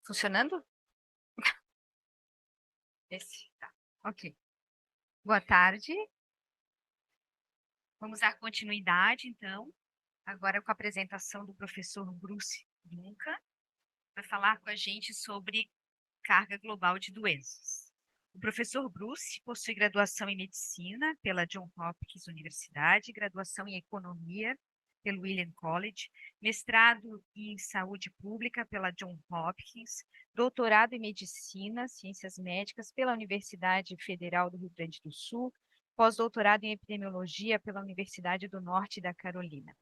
Funcionando? Esse, tá. Ok. Boa tarde. Vamos dar continuidade, então, agora com a apresentação do professor Bruce Duncan, vai falar com a gente sobre carga global de doenças. O professor Bruce possui graduação em medicina pela Johns Hopkins Universidade, graduação em economia pelo William College, mestrado em saúde pública pela Johns Hopkins, doutorado em medicina, ciências médicas pela Universidade Federal do Rio Grande do Sul, pós-doutorado em epidemiologia pela Universidade do Norte da Carolina.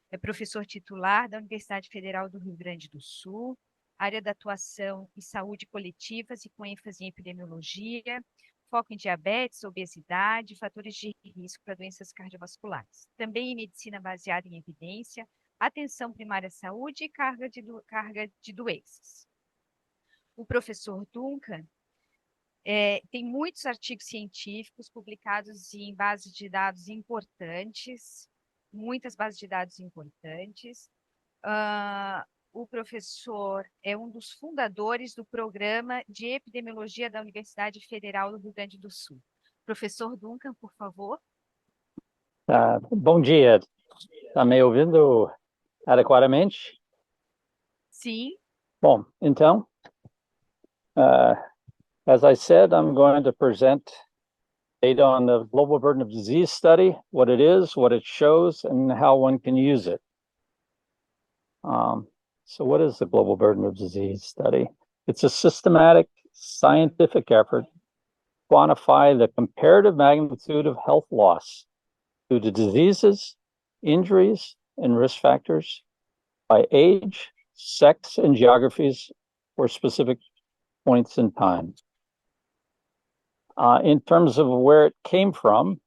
É professor titular da Universidade Federal do Rio Grande do Sul, área de atuação em saúde coletivas e com ênfase em epidemiologia, foco em diabetes, obesidade, fatores de risco para doenças cardiovasculares. Também em medicina baseada em evidência, atenção primária à saúde e carga de doenças. O professor Duncan tem muitos artigos científicos publicados em bases de dados importantes, muitas bases de dados importantes. O professor é um dos fundadores do programa de epidemiologia da Universidade Federal do Rio Grande do Sul. Professor Duncan, por favor. Bom dia. Está me ouvindo adequadamente? Sim. Bom, então, as I said, I'm going to present data on the global burden of disease study, what it is, what it shows, and how one can use it. So what is the global burden of disease study? It's a systematic scientific effort to quantify the comparative magnitude of health loss due to diseases, injuries, and risk factors by age, sex, and geographies for specific points in time. In terms of where it came from,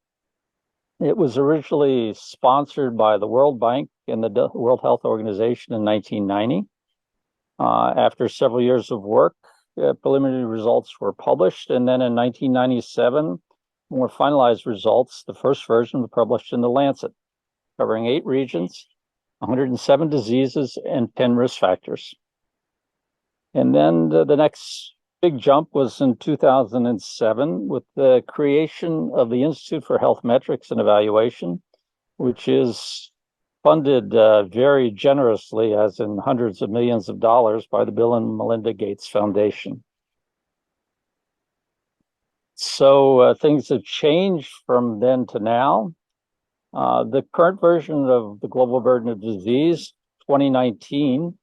it was originally sponsored by the World Bank and the World Health Organization in 1990. After several years of work, preliminary results were published, and then in 1997, more finalized results, the first version was published in The Lancet, covering 8 regions, 107 diseases, and 10 risk factors. And then the next big jump was in 2007 with the creation of the Institute for Health Metrics and Evaluation, which is funded very generously, as in hundreds of millions of dollars, by the Bill and Melinda Gates Foundation. So things have changed from then to now. The current version of the Global Burden of Disease, 2019,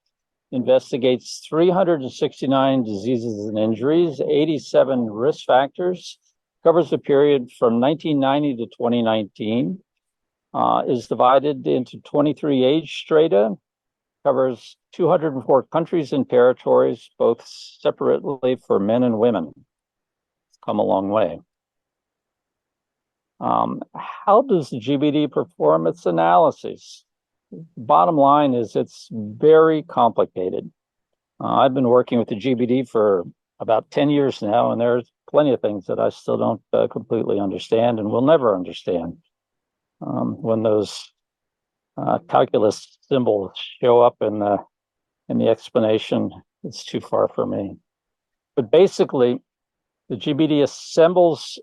investigates 369 diseases and injuries, 87 risk factors, covers a period from 1990 to 2019, is divided into 23 age strata, covers 204 countries and territories, both separately for men and women. It's come a long way. How does the GBD perform its analyses? Bottom line is it's very complicated. I've been working with the GBD for about 10 years now, and there's plenty of things that I still don't completely understand and will never understand. When those calculus symbols show up in the explanation, it's too far for me. But basically, the GBD assembles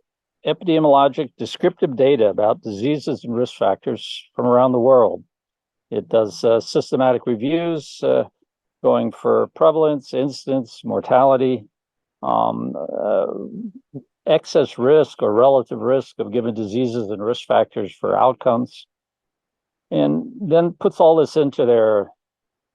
epidemiologic descriptive data about diseases and risk factors from around the world. It does systematic reviews going for prevalence, incidence, mortality, excess risk or relative risk of given diseases and risk factors for outcomes, and then puts all this into their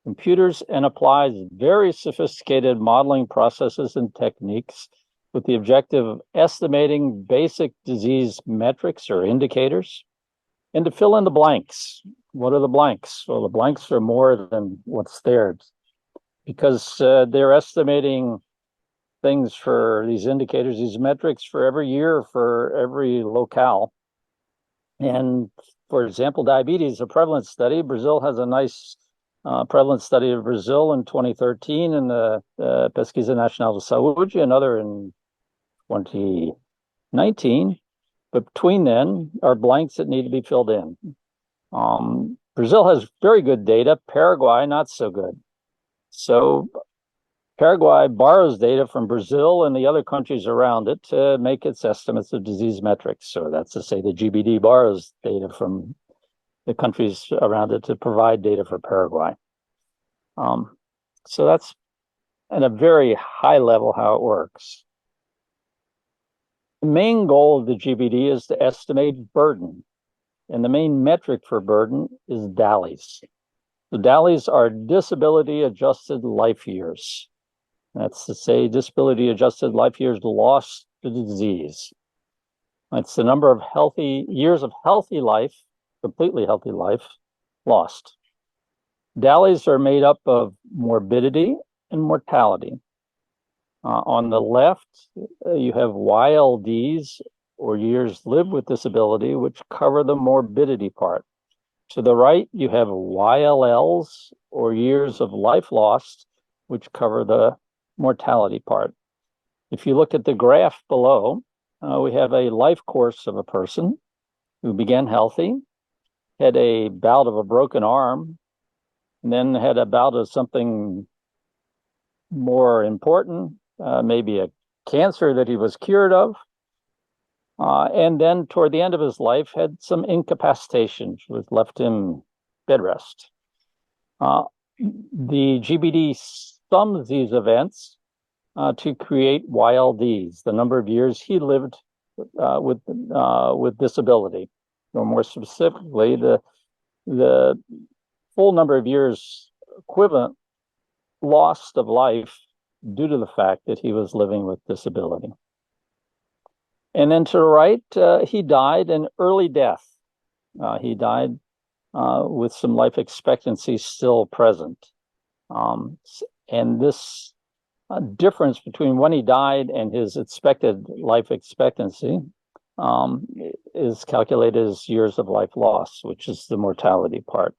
computers and applies very sophisticated modeling processes and techniques with the objective of estimating basic disease metrics or indicators, and to fill in the blanks. What are the blanks? Well, the blanks are more than what's there, because they're estimating things for these indicators, these metrics for every year, for every locale. And for example, diabetes, a prevalence study. Brazil has a nice prevalence study of Brazil in 2013, and the Pesquisa Nacional de Saúde, another in 2019. But between then are blanks that need to be filled in. Brazil has very good data. Paraguay, not so good. So Paraguay borrows data from Brazil and the other countries around it to make its estimates of disease metrics. So that's to say the GBD borrows data from the countries around it to provide data for Paraguay. So that's at a very high level how it works. The main goal of the GBD is to estimate burden, and the main metric for burden is DALYs. The DALYs are disability-adjusted life years. That's to say disability-adjusted life years lost to disease. It's the number of years of healthy life, completely healthy life, lost. DALYs are made up of morbidity and mortality. On the left, you have YLDs, or years lived with disability, which cover the morbidity part. To the right, you have YLLs, or years of life lost, which cover the mortality part. If you look at the graph below, we have a life course of a person who began healthy, had a bout of a broken arm, and then had a bout of something more important, maybe a cancer that he was cured of. And then toward the end of his life, had some incapacitation, which left him bed rest. The GBD sums these events to create YLDs, the number of years he lived with disability, or more specifically, the full number of years equivalent lost of life due to the fact that he was living with disability. And then to the right, he died an early death. He died with some life expectancy still present. And this difference between when he died and his expected life expectancy is calculated as years of life lost, which is the mortality part.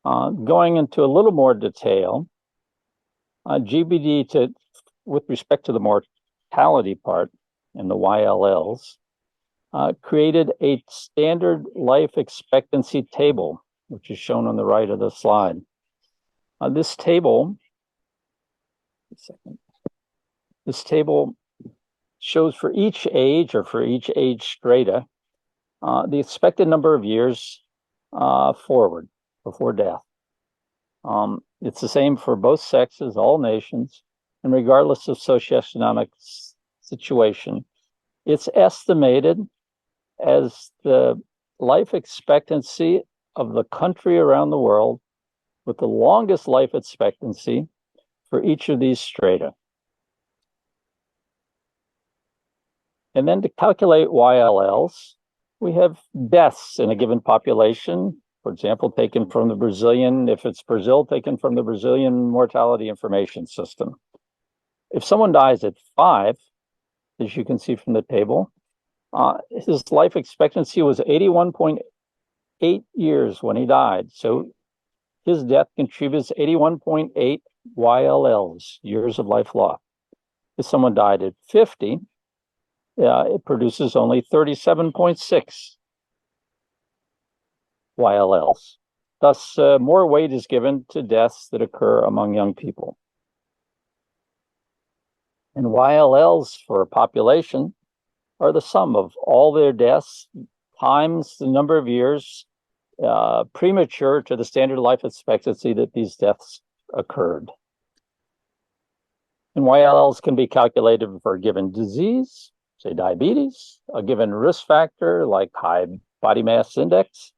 Going into a little more detail, GBD with respect to the mortality part and the YLLs, created a standard life expectancy table, which is shown on the right of the slide. This table shows for each age, or for each age strata, the expected number of years forward before death. It's the same for both sexes, all nations, and regardless of socioeconomic situation. It's estimated as the life expectancy of the country around the world with the longest life expectancy for each of these strata. And then to calculate YLLs, we have deaths in a given population, for example, taken from the Brazilian, if it's Brazil, taken from the Brazilian Mortality Information System. If someone dies at 5, as you can see from the table, his life expectancy was 81.8 years when he died. So his death contributes 81.8 YLLs, years of life lost. If someone died at 50, it produces only 37.6 YLLs. Thus, more weight is given to deaths that occur among young people. And YLLs for a population are the sum of all their deaths times the number of years premature to the standard life expectancy that these deaths occurred. And YLLs can be calculated for a given disease, say diabetes, a given risk factor like high body mass index,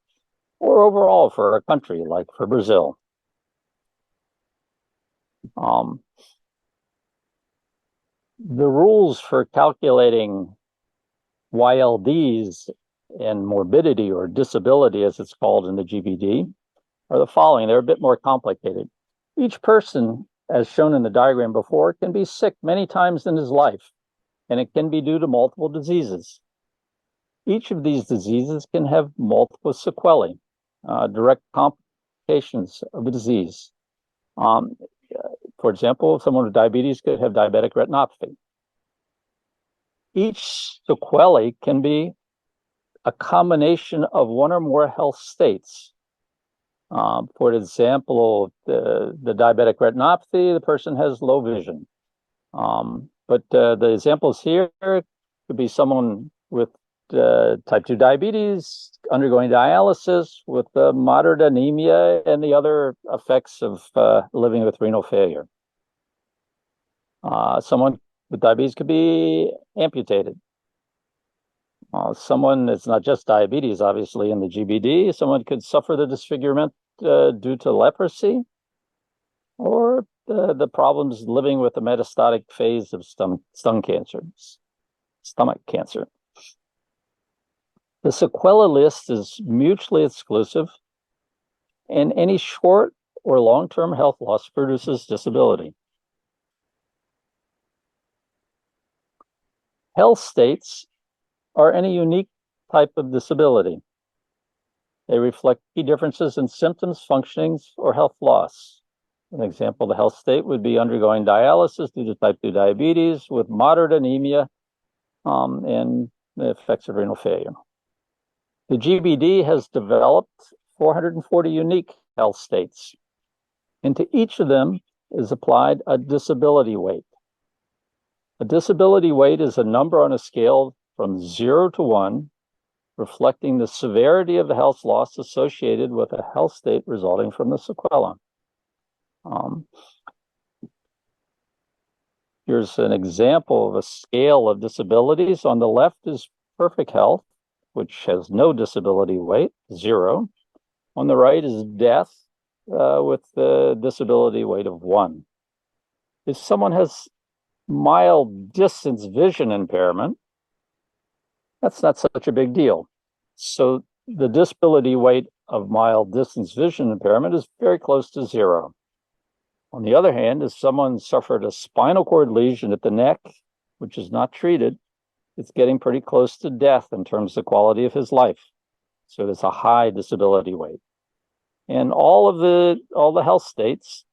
or overall for a country like for Brazil. The rules for calculating YLDs and morbidity, or disability as it's called in the GBD, are the following. They're a bit more complicated. Each person, as shown in the diagram before, can be sick many times in his life, and it can be due to multiple diseases. Each of these diseases can have multiple sequelae, direct complications of the disease. For example, someone with diabetes could have diabetic retinopathy. Each sequelae can be a combination of one or more health states. For example, the diabetic retinopathy, the person has low vision. But the examples here could be someone with type 2 diabetes, undergoing dialysis with moderate anemia and the other effects of living with renal failure. Someone with diabetes could be amputated. Someone, it's not just diabetes, obviously, in the GBD. Someone could suffer the disfigurement due to leprosy, or the problems living with the metastatic phase of stomach cancer. The sequela list is mutually exclusive, and any short or long-term health loss produces disability. Health states are any unique type of disability. They reflect key differences in symptoms, functionings, or health loss. An example of the health state would be undergoing dialysis due to type 2 diabetes with moderate anemia and the effects of renal failure. The GBD has developed 440 unique health states, and to each of them is applied a disability weight. A disability weight is a number on a scale from 0 to 1, reflecting the severity of the health loss associated with a health state resulting from the sequela. Here's an example of a scale of disabilities. On the left is perfect health, which has no disability weight, 0. On the right is death with the disability weight of 1. If someone has mild distance vision impairment, that's not such a big deal. So the disability weight of mild distance vision impairment is very close to 0. On the other hand, if someone suffered a spinal cord lesion at the neck, which is not treated, it's getting pretty close to death in terms of the quality of his life. So there's a high disability weight. And all the health states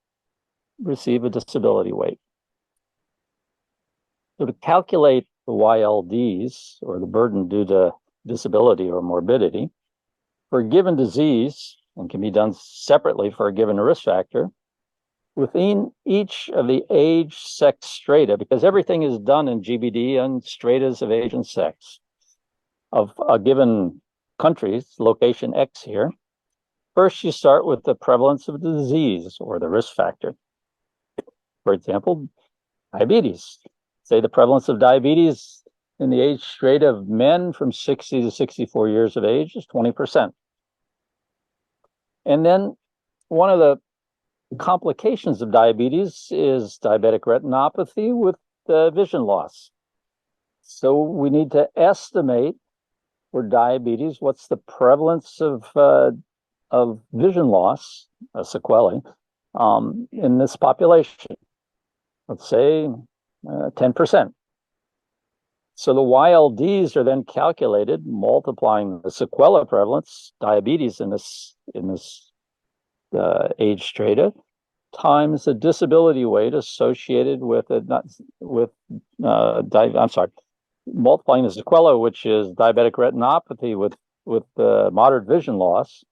receive a disability weight. So to calculate the YLDs, or the burden due to disability or morbidity, for a given disease, and can be done separately for a given risk factor, within each of the age, sex strata, because everything is done in GBD on stratas of age and sex of a given country's location X here. First, you start with the prevalence of the disease or the risk factor. For example, diabetes. Say the prevalence of diabetes in the age strata of men from 60 to 64 years of age is 20%. And then one of the complications of diabetes is diabetic retinopathy with vision loss. So we need to estimate for diabetes what's the prevalence of vision loss, sequelae, in this population. Let's say 10%. So the YLDs are then calculated, multiplying the sequela prevalence, diabetes in this age strata, times the disability weight associated with it, multiplying the sequela, which is diabetic retinopathy with moderate vision loss,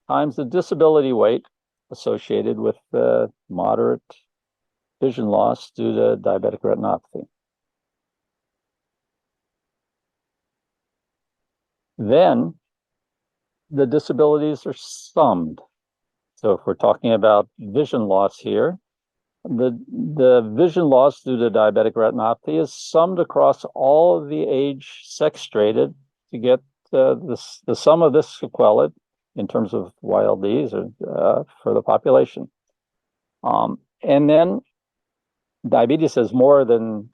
times the disability weight associated with moderate vision loss due to diabetic retinopathy. Then the disabilities are summed. So if we're talking about vision loss here, the vision loss due to diabetic retinopathy is summed across all of the age sex strata to get the sum of this sequela in terms of YLDs for the population. And then diabetes has more than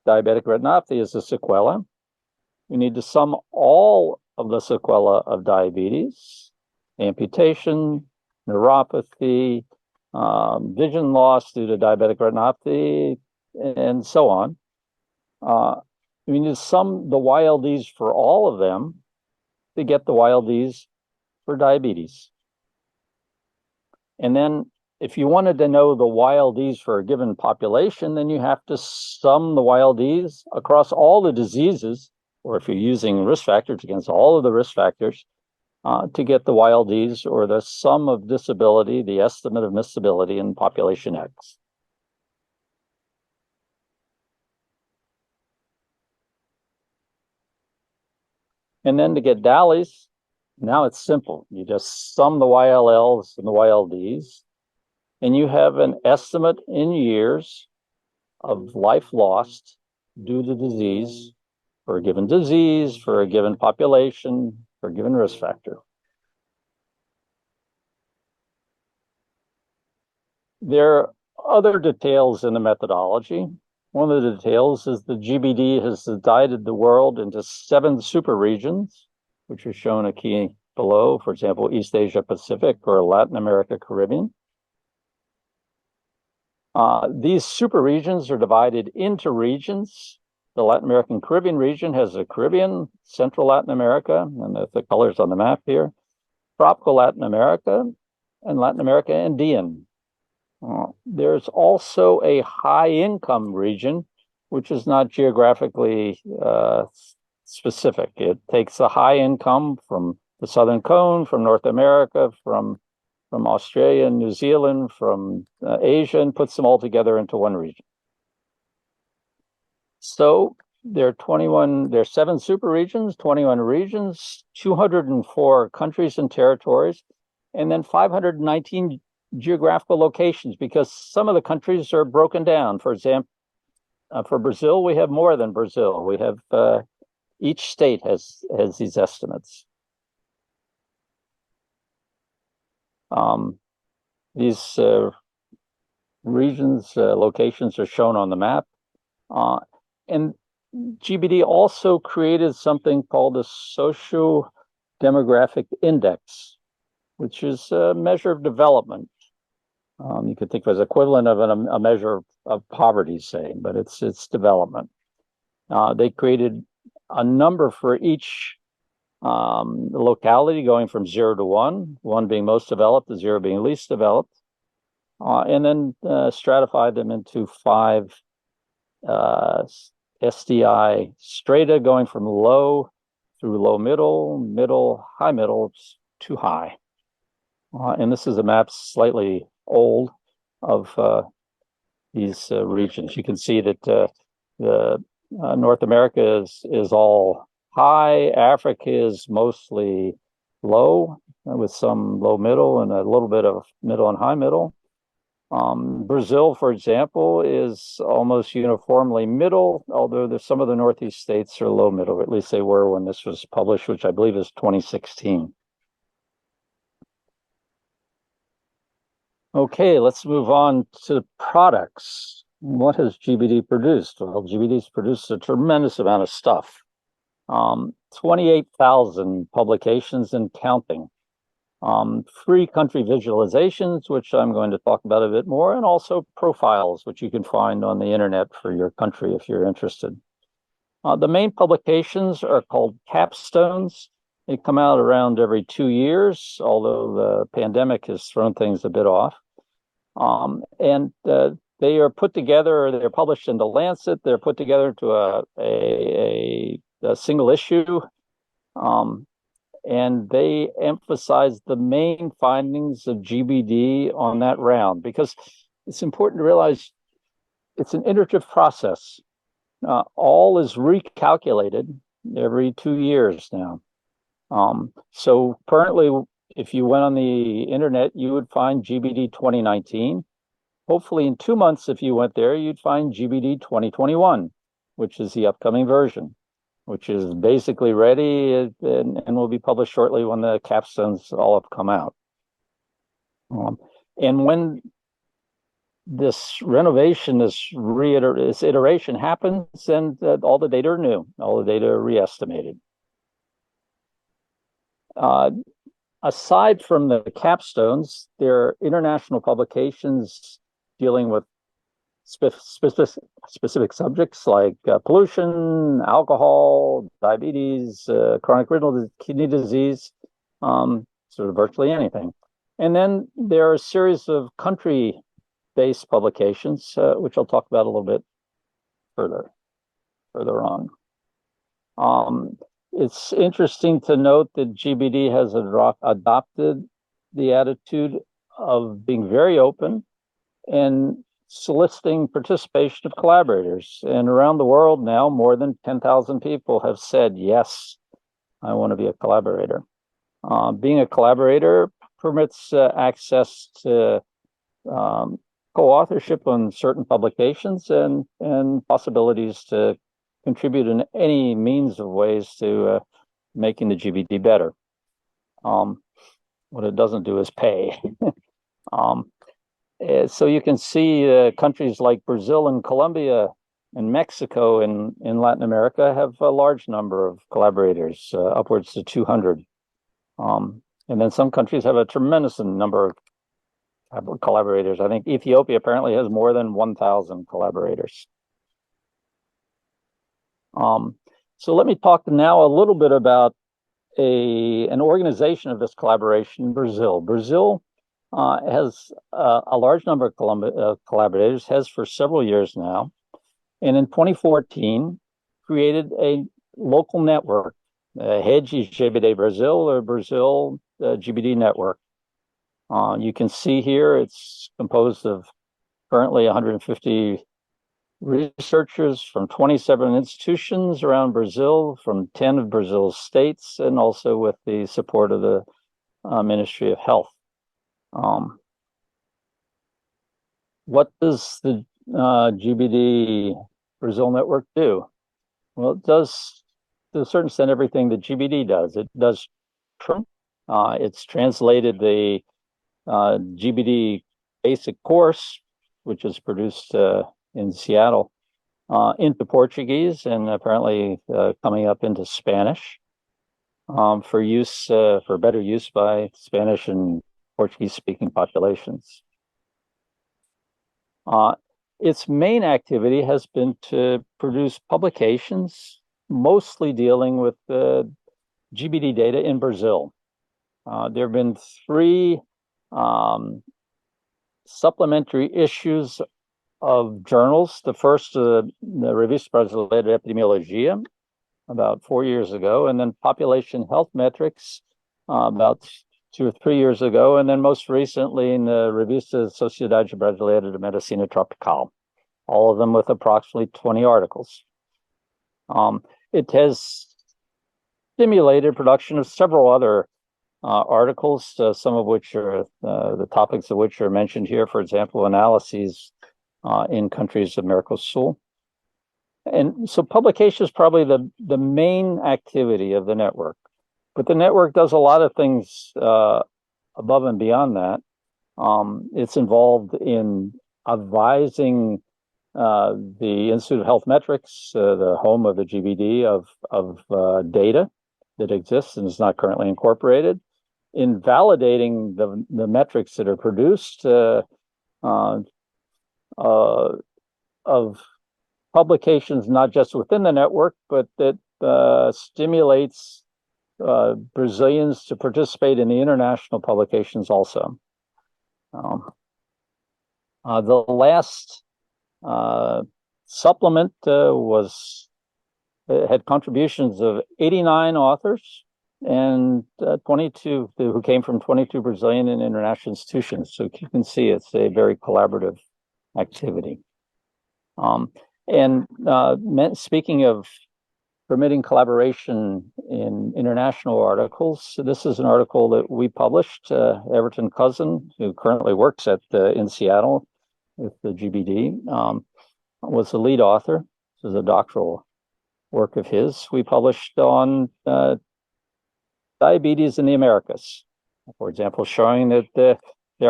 diabetic retinopathy as a sequela. We need to sum all of the sequela of diabetes, amputation, neuropathy, vision loss due to diabetic retinopathy, and so on. We need to sum the YLDs for all of them to get the YLDs for diabetes. And then if you wanted to know the YLDs for a given population, then you have to sum the YLDs across all the diseases, or if you're using risk factors, against all of the risk factors, to get the YLDs, or the sum of disability, the estimate of disability in population X. And then to get DALYs, now it's simple. You just sum the YLLs and the YLDs, and you have an estimate in years of life lost due to disease for a given disease, for a given population, for a given risk factor. There are other details in the methodology. One of the details is the GBD has divided the world into 7 super regions, which are shown a key below, for example, East Asia Pacific or Latin America Caribbean. These super regions are divided into regions. The Latin American Caribbean region has the Caribbean, Central Latin America, and the colors on the map here, tropical Latin America, and Latin America Andean. There's also a high-income region, which is not geographically specific. It takes the high income from the Southern Cone, from North America, from Australia and New Zealand, from Asia, and puts them all together into one region. So there are 7 super regions, 21 regions, 204 countries and territories, and then 519 geographical locations, because some of the countries are broken down. For example, for Brazil, we have more than Brazil. We have each state has these estimates. These regions, locations are shown on the map. And GBD also created something called a socio-demographic index, which is a measure of development. You could think of it as equivalent of a measure of poverty, say, but it's development. They created a number for each locality, going from 0 to 1, 1 being most developed, 0 being least developed, and then stratified them into 5 SDI strata, going from low through low middle, middle, high middle, to high. And this is a map slightly old of these regions. You can see that the North America is all high. Africa is mostly low, with some low middle and a little bit of middle and high middle. Brazil, for example, is almost uniformly middle, although some of the Northeast states are low middle. At least they were when this was published, which I believe is 2016. Okay, let's move on to products. What has GBD produced? Well, GBD's produced a tremendous amount of stuff. 28,000 publications and counting. Free country visualizations, which I'm going to talk about a bit more, and also profiles, which you can find on the internet for your country if you're interested. The main publications are called capstones. They come out around every 2 years, although the pandemic has thrown things a bit off. And they are put together, they're published in the Lancet, they're put together into a single issue, and they emphasize the main findings of GBD on that round, because it's important to realize it's an iterative process. All is recalculated every 2 years now. So currently, if you went on the internet, you would find GBD 2019. Hopefully in 2 months, if you went there, you'd find GBD 2021, which is the upcoming version, which is basically ready and will be published shortly when the capstones all have come out. And when this renovation, this iteration happens, then all the data are new, all the data are re-estimated. Aside from the capstones, there are international publications dealing with specific subjects like pollution, alcohol, diabetes, chronic renal kidney disease, sort of virtually anything. And then there are a series of country-based publications, which I'll talk about a little bit further on. It's interesting to note that GBD has adopted the attitude of being very open and soliciting participation of collaborators. And around the world now, more than 10,000 people have said, yes, I want to be a collaborator. Being a collaborator permits access to co-authorship on certain publications and possibilities to contribute in any means of ways to making the GBD better. What it doesn't do is pay. So you can see countries like Brazil and Colombia and Mexico in Latin America have a large number of collaborators, upwards to 200. And then some countries have a tremendous number of collaborators. I think Ethiopia apparently has more than 1,000 collaborators. So let me talk now a little bit about an organization of this collaboration in Brazil. Brazil has a large number of collaborators, has for several years now, and in 2014 created a local network, Rede GBD Brazil, or Brazil GBD Network. You can see here it's composed of currently 150 researchers from 27 institutions around Brazil, from 10 of Brazil's states, and also with the support of the Ministry of Health. What does the GBD Brazil Network do? Well, it does, to a certain extent, everything that GBD does. It does, it's translated the GBD basic course, which is produced in Seattle, into Portuguese, and apparently coming up into Spanish for use, for better use by Spanish and Portuguese-speaking populations. Its main activity has been to produce publications, mostly dealing with GBD data in Brazil. There have been 3 supplementary issues of journals. The first, the Revista Brasileira de Epidemiologia, about 4 years ago, and then Population Health Metrics about 2 or 3 years ago, and then most recently in the Revista Sociedade Brasileira de Medicina Tropical, all of them with approximately 20 articles. It has stimulated production of several other articles, some of which are the topics of which are mentioned here, for example, analyses in countries of Mercosur. And so publication is probably the main activity of the network. But the network does a lot of things above and beyond that. It's involved in advising the Institute of Health Metrics, the home of the GBD, of data that exists and is not currently incorporated, in validating the metrics that are produced of publications, not just within the network, but that stimulates Brazilians to participate in the international publications also. The last supplement had contributions of 89 authors and 22 who came from 22 Brazilian and international institutions. So you can see it's a very collaborative activity. Speaking of permitting collaboration in international articles, so this is an article that we published. Everton Cousin, who currently works in Seattle with the GBD, was the lead author. This is a doctoral work of his. We published on diabetes in the Americas, for example, showing that there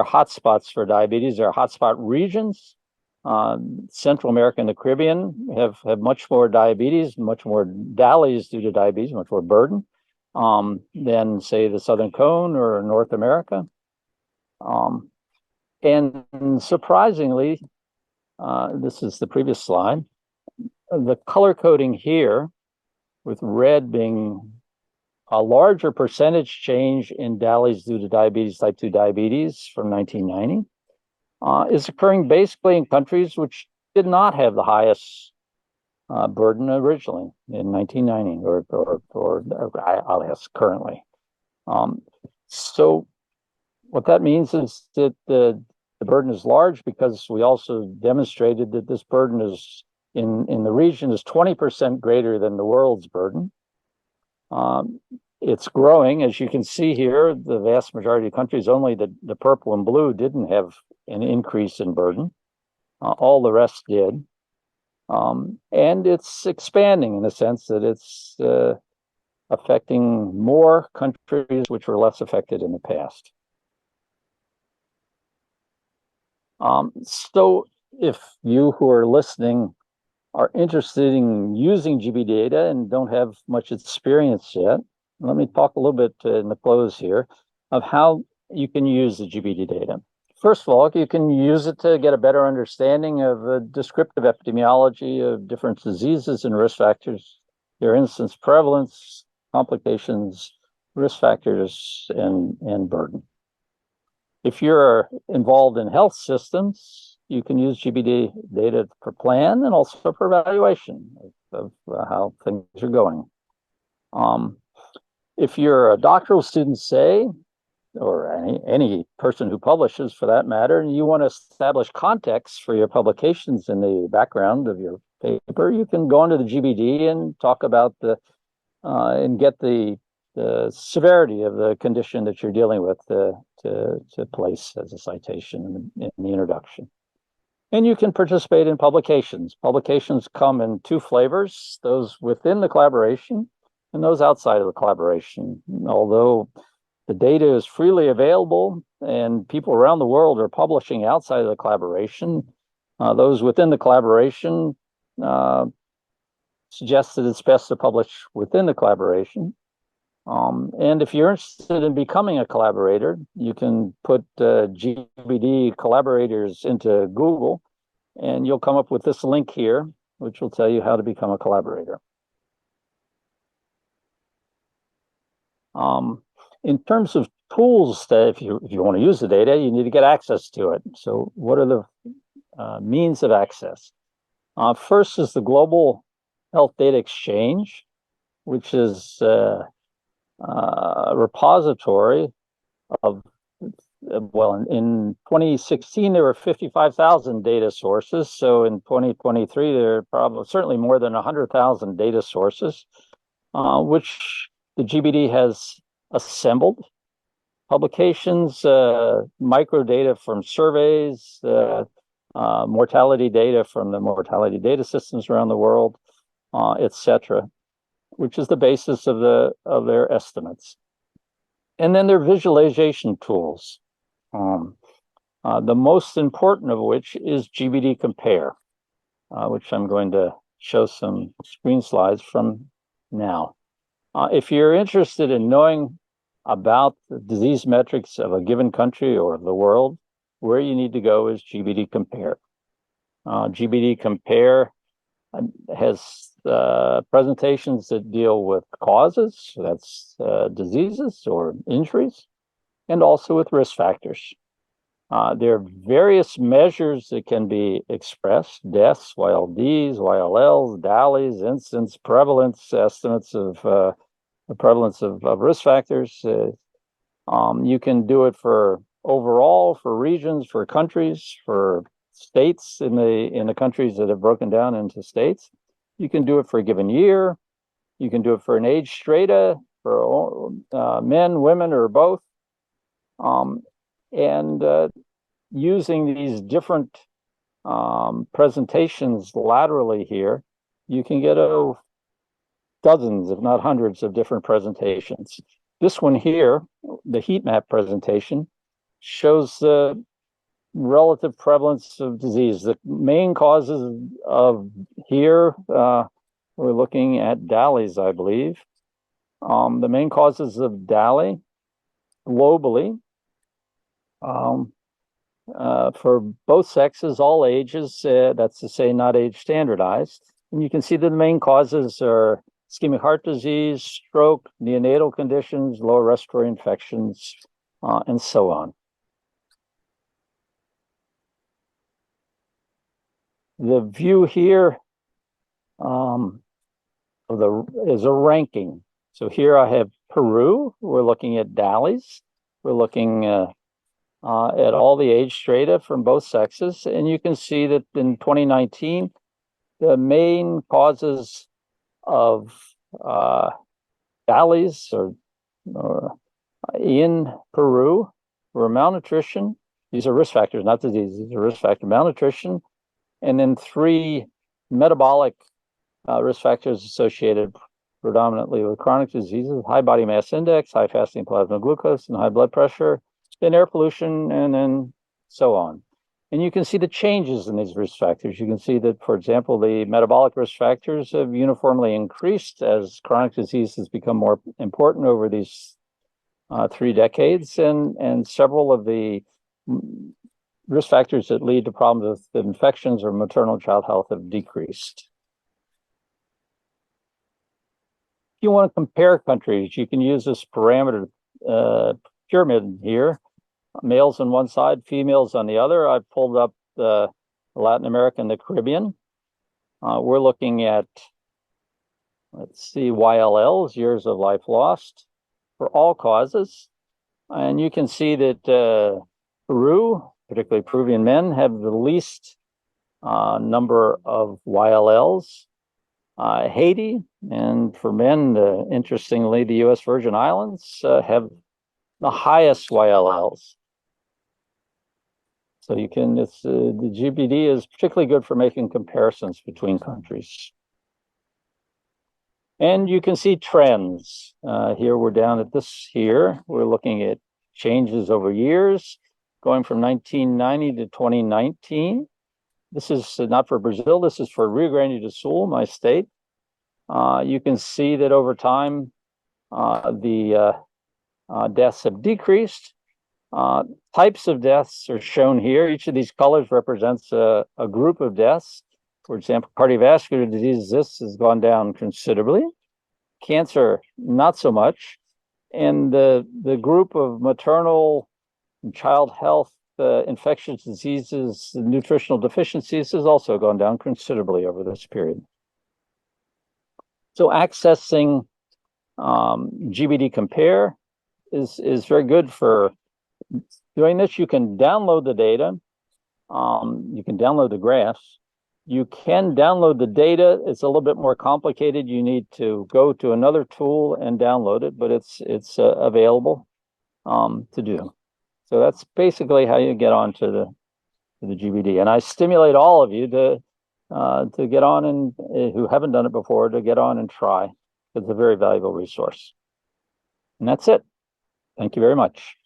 are hotspots for diabetes. There are hotspot regions. Central America and the Caribbean have much more diabetes, much more DALYs due to diabetes, much more burden than, say, the Southern Cone or North America. And surprisingly, this is the previous slide, the color coding here, with red being a larger percentage change in DALYs due to diabetes, type 2 diabetes from 1990, is occurring basically in countries which did not have the highest burden originally in 1990, or I'll ask currently. So what that means is that the burden is large because we also demonstrated that this burden is in the region is 20% greater than the world's burden. It's growing, as you can see here. The vast majority of countries, only the purple and blue didn't have an increase in burden. All the rest did. And it's expanding in the sense that it's affecting more countries which were less affected in the past. So if you who are listening are interested in using GB data and don't have much experience yet, let me talk a little bit in the close here of how you can use the GBD data. First of all, you can use it to get a better understanding of descriptive epidemiology of different diseases and risk factors, their incidence, prevalence, complications, risk factors, and burden. If you're involved in health systems, you can use GBD data for plan and also for evaluation of how things are going. If you're a doctoral student, say, or any person who publishes for that matter, and you want to establish context for your publications in the background of your paper, you can go into the GBD and talk about and get the severity of the condition that you're dealing with to place as a citation in the introduction. And you can participate in publications. Publications come in two flavors, those within the collaboration and those outside of the collaboration. Although the data is freely available and people around the world are publishing outside of the collaboration, those within the collaboration suggest that it's best to publish within the collaboration. And if you're interested in becoming a collaborator, you can put GBD collaborators into Google, and you'll come up with this link here, which will tell you how to become a collaborator. In terms of tools that if you want to use the data, you need to get access to it. So what are the means of access? First is the Global Health Data Exchange, which is a repository of, well, in 2016, there were 55,000 data sources. So in 2023, there are probably certainly more than 100,000 data sources, which the GBD has assembled. Publications, microdata from surveys, mortality data from the mortality data systems around the world, etc., which is the basis of their estimates. And then their visualization tools, the most important of which is GBD Compare, which I'm going to show some screen slides from now. If you're interested in knowing about the disease metrics of a given country or the world, where you need to go is GBD Compare. GBD Compare has presentations that deal with causes, so that's diseases or injuries, and also with risk factors. There are various measures that can be expressed: deaths, YLDs, YLLs, DALYs, incidence, prevalence, estimates of the prevalence of risk factors. You can do it for overall, for regions, for countries, for states in the countries that have broken down into states. You can do it for a given year. You can do it for an age strata, for men, women, or both. And using these different presentations laterally here, you can get dozens, if not hundreds, of different presentations. This one here, the heat map presentation, shows the relative prevalence of disease. The main causes of here, we're looking at DALYs, I believe. The main causes of DALY globally, for both sexes, all ages, that's to say not age standardized. And you can see that the main causes are ischemic heart disease, stroke, neonatal conditions, lower respiratory infections, and so on. The view here is a ranking. So here I have Peru. We're looking at DALYs. We're looking at all the age strata from both sexes. And you can see that in 2019, the main causes of DALYs or in Peru were malnutrition. These are risk factors, not diseases. These are risk factors: malnutrition, and then 3 metabolic risk factors associated predominantly with chronic diseases: high body mass index, high fasting plasma glucose, and high blood pressure, then air pollution, and then so on. And you can see the changes in these risk factors. You can see that, for example, the metabolic risk factors have uniformly increased as chronic disease has become more important over these 3 decades, and several of the risk factors that lead to problems with infections or maternal child health have decreased. If you want to compare countries, you can use this parameter pyramid here: males on one side, females on the other. I've pulled up the Latin America and the Caribbean. We're looking at, let's see, YLLs, years of life lost, for all causes. And you can see that Peru, particularly Peruvian men, have the least number of YLLs. Haiti, and for men, interestingly, the U.S. Virgin Islands have the highest YLLs. So you can, the GBD is particularly good for making comparisons between countries. And you can see trends. Here we're down at this here. We're looking at changes over years, going from 1990 to 2019. This is not for Brazil. This is for Rio Grande do Sul, my state. You can see that over time, the deaths have decreased. Types of deaths are shown here. Each of these colors represents a group of deaths. For example, cardiovascular disease, this has gone down considerably. Cancer, not so much. And the group of maternal and child health, infectious diseases, nutritional deficiencies has also gone down considerably over this period. So accessing GBD Compare is very good for doing this. You can download the data. You can download the graphs. You can download the data. It's a little bit more complicated. You need to go to another tool and download it, but it's available to do. So that's basically how you get onto the GBD. And I stimulate all of you to get on and who haven't done it before, to get on and try. It's a very valuable resource. And that's it. Thank you very much.